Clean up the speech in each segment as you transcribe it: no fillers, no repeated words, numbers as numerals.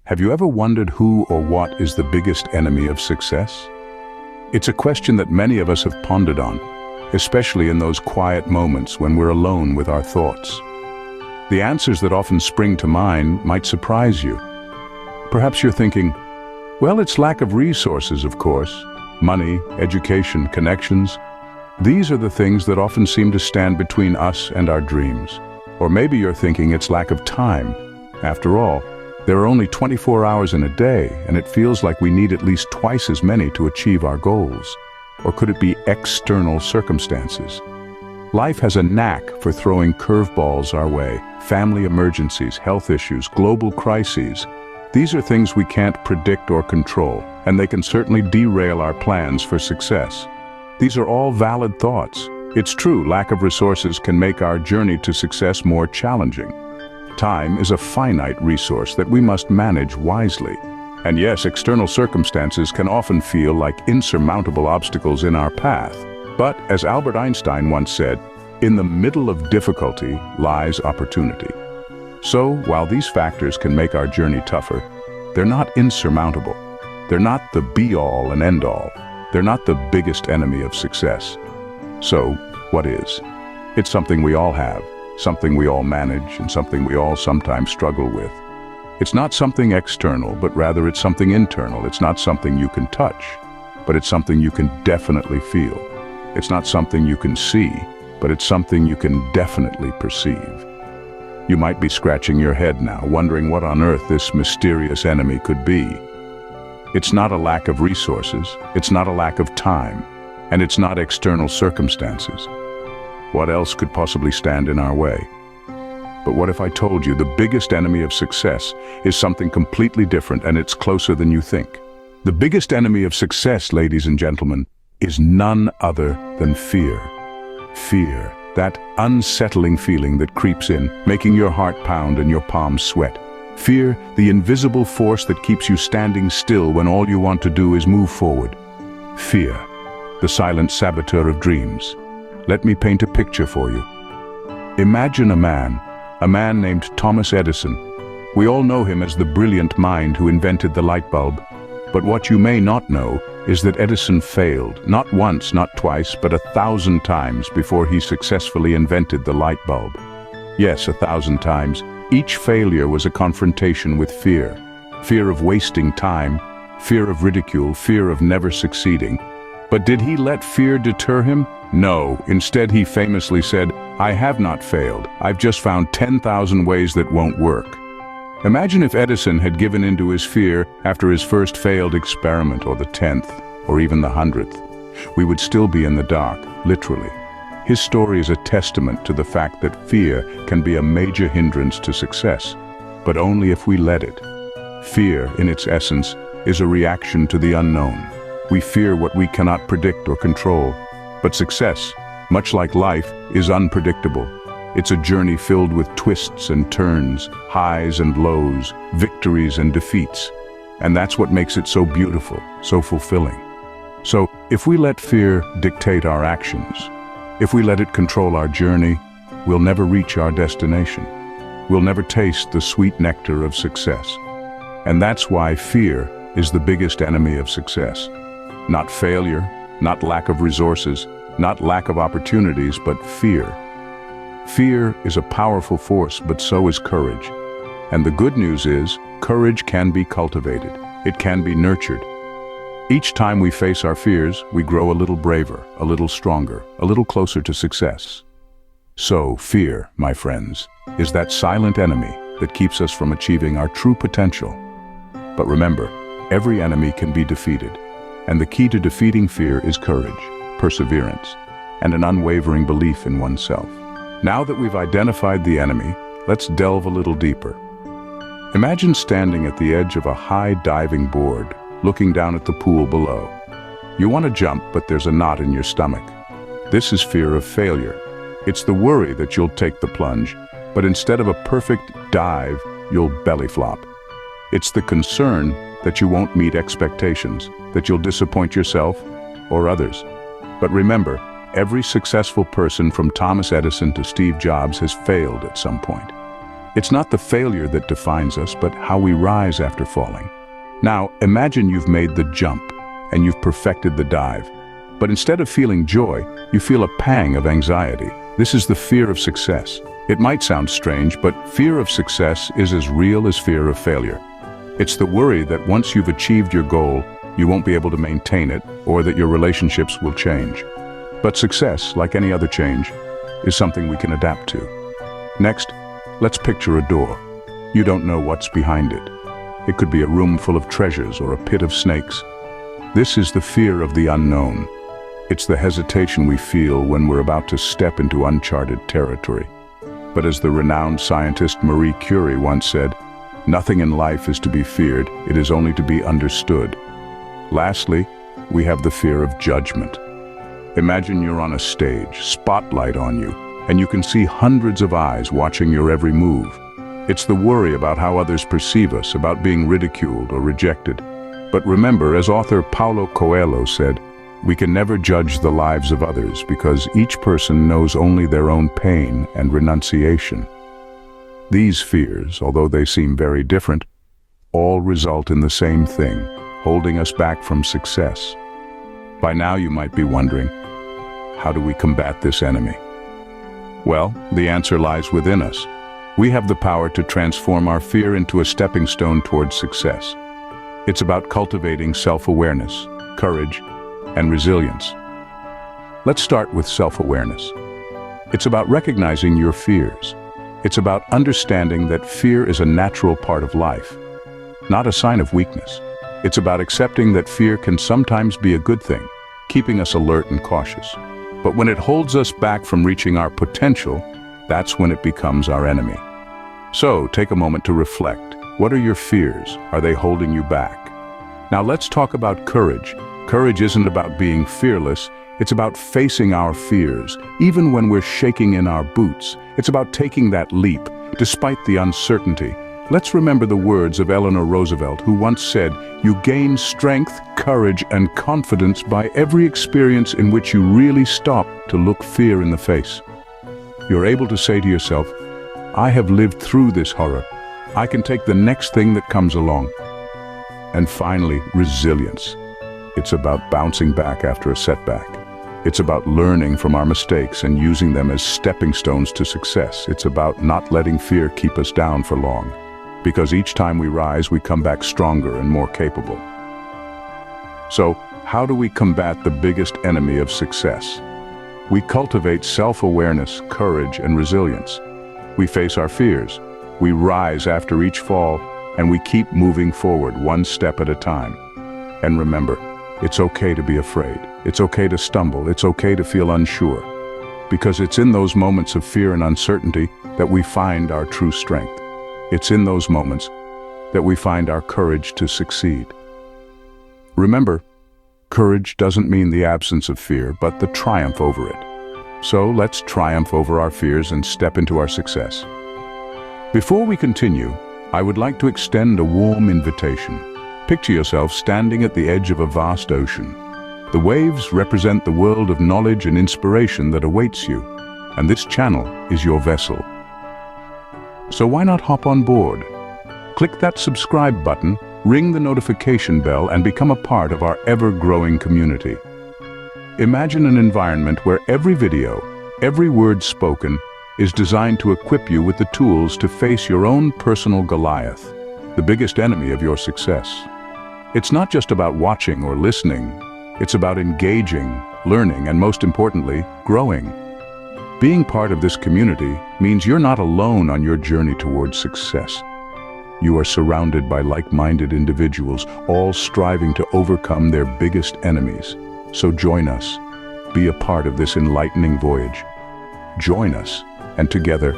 Have you ever wondered who or what is the biggest enemy of success? It's a question that many of us have pondered on, especially in those quiet moments when we're alone with our thoughts. The answers that often spring to mind might surprise you. Perhaps you're thinking, well, it's lack of resources, of course. Money, education, connections. These are the things that often seem to stand between us and our dreams. Or maybe you're thinking it's lack of time. After all, there are only 24 hours in a day, and it feels like we need at least twice as many to achieve our goals. Or could it be external circumstances? Life has a knack for throwing curveballs our way. Family emergencies, health issues, global crises. These are things we can't predict or control, and they can certainly derail our plans for success. These are all valid thoughts. It's true, lack of resources can make our journey to success more challenging. Time is a finite resource that we must manage wisely. And yes, external circumstances can often feel like insurmountable obstacles in our path. But, as Albert Einstein once said, in the middle of difficulty lies opportunity. So, while these factors can make our journey tougher, they're not insurmountable. They're not the be-all and end-all. They're not the biggest enemy of success. So, what is? It's something we all have, something we all manage, and something we all sometimes struggle with. It's not something external, but rather it's something internal. It's not something you can touch, but it's something you can definitely feel. It's not something you can see, but it's something you can definitely perceive. You might be scratching your head now, wondering what on earth this mysterious enemy could be. It's not a lack of resources, it's not a lack of time, and it's not external circumstances. What else could possibly stand in our way? But what if I told you the biggest enemy of success is something completely different, and it's closer than you think? The biggest enemy of success, ladies and gentlemen, is none other than fear. Fear, that unsettling feeling that creeps in, making your heart pound and your palms sweat. Fear, the invisible force that keeps you standing still when all you want to do is move forward. Fear, the silent saboteur of dreams. Let me paint a picture for you. Imagine a man named Thomas Edison. We all know him as the brilliant mind who invented the light bulb. But what you may not know is that Edison failed, not once, not twice, but 1,000 times before he successfully invented the light bulb. Yes, 1,000 times. Each failure was a confrontation with fear. Fear of wasting time, fear of ridicule, fear of never succeeding. But did he let fear deter him? No. Instead, he famously said, "I have not failed. I've just found 10,000 ways that won't work." Imagine if Edison had given into his fear after his first failed experiment, or the 10th, or even the 100th. We would still be in the dark, literally. His story is a testament to the fact that fear can be a major hindrance to success, but only if we let it. Fear, in its essence, is a reaction to the unknown. We fear what we cannot predict or control. But success, much like life, is unpredictable. It's a journey filled with twists and turns, highs and lows, victories and defeats. And that's what makes it so beautiful, so fulfilling. So, if we let fear dictate our actions, if we let it control our journey, we'll never reach our destination. We'll never taste the sweet nectar of success. And that's why fear is the biggest enemy of success. Not failure, not lack of resources, not lack of opportunities, but fear. Fear is a powerful force, but so is courage. And the good news is, courage can be cultivated. It can be nurtured. Each time we face our fears, we grow a little braver, a little stronger, a little closer to success. So, fear, my friends, is that silent enemy that keeps us from achieving our true potential. But remember, every enemy can be defeated. And the key to defeating fear is courage, perseverance, and an unwavering belief in oneself. Now that we've identified the enemy, let's delve a little deeper. Imagine standing at the edge of a high diving board, looking down at the pool below. You want to jump, but there's a knot in your stomach. This is fear of failure. It's the worry that you'll take the plunge, but instead of a perfect dive, you'll belly flop. It's the concern that you won't meet expectations, that you'll disappoint yourself or others. But remember, every successful person from Thomas Edison to Steve Jobs has failed at some point. It's not the failure that defines us, but how we rise after falling. Now, imagine you've made the jump and you've perfected the dive. But instead of feeling joy, you feel a pang of anxiety. This is the fear of success. It might sound strange, but fear of success is as real as fear of failure. It's the worry that once you've achieved your goal, you won't be able to maintain it, or that your relationships will change. But success, like any other change, is something we can adapt to. Next, let's picture a door. You don't know what's behind it. It could be a room full of treasures or a pit of snakes. This is the fear of the unknown. It's the hesitation we feel when we're about to step into uncharted territory. But as the renowned scientist Marie Curie once said, nothing in life is to be feared, it is only to be understood. Lastly, we have the fear of judgment. Imagine you're on a stage, spotlight on you, and you can see hundreds of eyes watching your every move. It's the worry about how others perceive us, about being ridiculed or rejected. But remember, as author Paulo Coelho said, we can never judge the lives of others because each person knows only their own pain and renunciation. These fears, although they seem very different, all result in the same thing, holding us back from success. By now you might be wondering, how do we combat this enemy? Well, the answer lies within us. We have the power to transform our fear into a stepping stone towards success. It's about cultivating self-awareness, courage, and resilience. Let's start with self-awareness. It's about recognizing your fears. It's about understanding that fear is a natural part of life, not a sign of weakness. It's about accepting that fear can sometimes be a good thing, keeping us alert and cautious. But when it holds us back from reaching our potential, that's when it becomes our enemy. So, take a moment to reflect. What are your fears? Are they holding you back? Now let's talk about courage. Courage isn't about being fearless, it's about facing our fears, even when we're shaking in our boots. It's about taking that leap, despite the uncertainty. Let's remember the words of Eleanor Roosevelt, who once said, "You gain strength, courage, and confidence by every experience in which you really stop to look fear in the face." You're able to say to yourself, I have lived through this horror. I can take the next thing that comes along. And finally, resilience. It's about bouncing back after a setback. It's about learning from our mistakes and using them as stepping stones to success. It's about not letting fear keep us down for long. Because each time we rise, we come back stronger and more capable. So, how do we combat the biggest enemy of success? We cultivate self-awareness, courage, and resilience. We face our fears, we rise after each fall, and we keep moving forward one step at a time. And remember, it's okay to be afraid. It's okay to stumble. It's okay to feel unsure. Because it's in those moments of fear and uncertainty that we find our true strength. It's in those moments that we find our courage to succeed. Remember, courage doesn't mean the absence of fear, but the triumph over it. So let's triumph over our fears and step into our success. Before we continue, I would like to extend a warm invitation. Picture yourself standing at the edge of a vast ocean. The waves represent the world of knowledge and inspiration that awaits you, and this channel is your vessel. So why not hop on board? Click that subscribe button, ring the notification bell, and become a part of our ever-growing community. Imagine an environment where every video, every word spoken, is designed to equip you with the tools to face your own personal Goliath, the biggest enemy of your success. It's not just about watching or listening, it's about engaging, learning, and most importantly, growing. Being part of this community means you're not alone on your journey towards success. You are surrounded by like-minded individuals, all striving to overcome their biggest enemies. So join us. Be a part of this enlightening voyage. Join us, and together,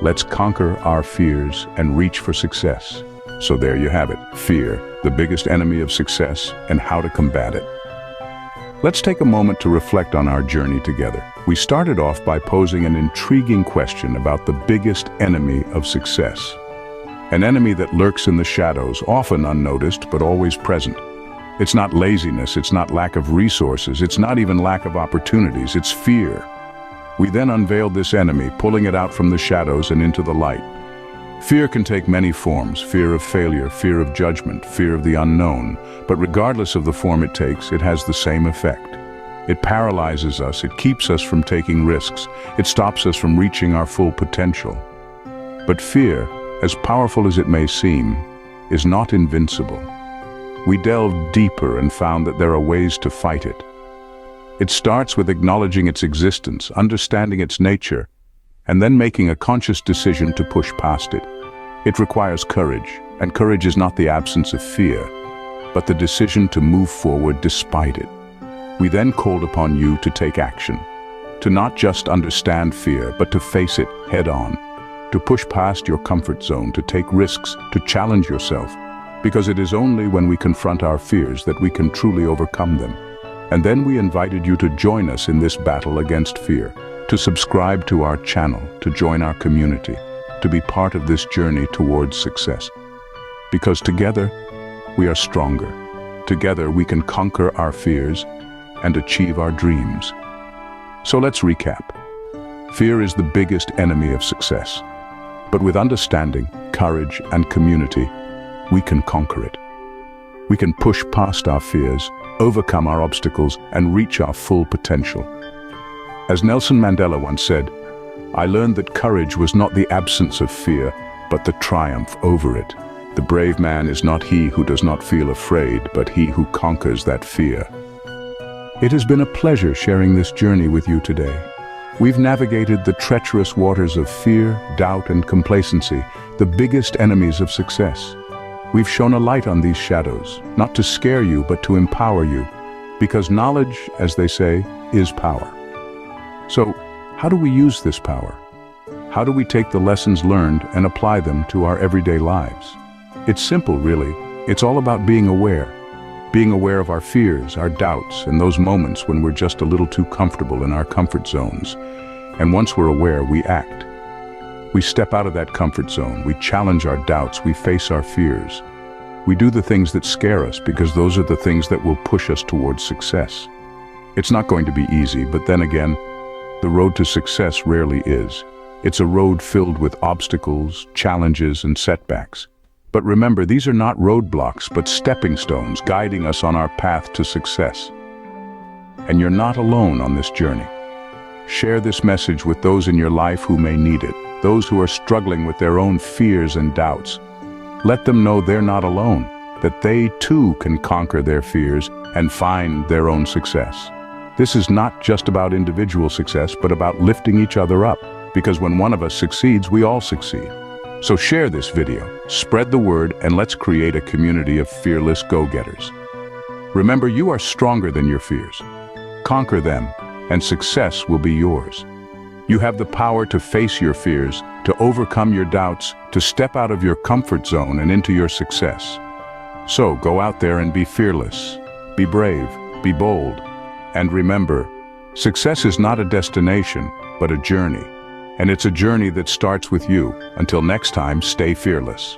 let's conquer our fears and reach for success. So there you have it, fear, the biggest enemy of success, and how to combat it. Let's take a moment to reflect on our journey together. We started off by posing an intriguing question about the biggest enemy of success. An enemy that lurks in the shadows, often unnoticed but always present. It's not laziness, it's not lack of resources, it's not even lack of opportunities, it's fear. We then unveiled this enemy, pulling it out from the shadows and into the light. Fear can take many forms: fear of failure, fear of judgment, fear of the unknown. But regardless of the form it takes, it has the same effect. It paralyzes us, it keeps us from taking risks, it stops us from reaching our full potential. But fear, as powerful as it may seem, is not invincible. We delved deeper and found that there are ways to fight it. It starts with acknowledging its existence, understanding its nature, and then making a conscious decision to push past it. It requires courage, and courage is not the absence of fear, but the decision to move forward despite it. We then called upon you to take action, to not just understand fear, but to face it head on, to push past your comfort zone, to take risks, to challenge yourself, because it is only when we confront our fears that we can truly overcome them. And then we invited you to join us in this battle against fear, to subscribe to our channel, to join our community, to be part of this journey towards success. Because together, we are stronger. Together, we can conquer our fears and achieve our dreams. So let's recap. Fear is the biggest enemy of success. But with understanding, courage, and community, we can conquer it. We can push past our fears, overcome our obstacles, and reach our full potential. As Nelson Mandela once said, "I learned that courage was not the absence of fear, but the triumph over it. The brave man is not he who does not feel afraid, but he who conquers that fear." It has been a pleasure sharing this journey with you today. We've navigated the treacherous waters of fear, doubt, and complacency, the biggest enemies of success. We've shone a light on these shadows, not to scare you, but to empower you, because knowledge, as they say, is power. So, how do we use this power? How do we take the lessons learned and apply them to our everyday lives? It's simple, really. It's all about being aware of our fears, our doubts, and those moments when we're just a little too comfortable in our comfort zones. And once we're aware, we act. We step out of that comfort zone, we challenge our doubts, we face our fears. We do the things that scare us because those are the things that will push us towards success. It's not going to be easy, but then again, the road to success rarely is. It's a road filled with obstacles, challenges, and setbacks. But remember, these are not roadblocks, but stepping stones guiding us on our path to success. And you're not alone on this journey. Share this message with those in your life who may need it, those who are struggling with their own fears and doubts. Let them know they're not alone, that they too can conquer their fears and find their own success. This is not just about individual success, but about lifting each other up, because when one of us succeeds, we all succeed. So share this video, spread the word, and let's create a community of fearless go-getters. Remember, you are stronger than your fears. Conquer them, and success will be yours. You have the power to face your fears, to overcome your doubts, to step out of your comfort zone and into your success. So go out there and be fearless, be brave, be bold, and remember, success is not a destination, but a journey. And it's a journey that starts with you. Until next time, stay fearless.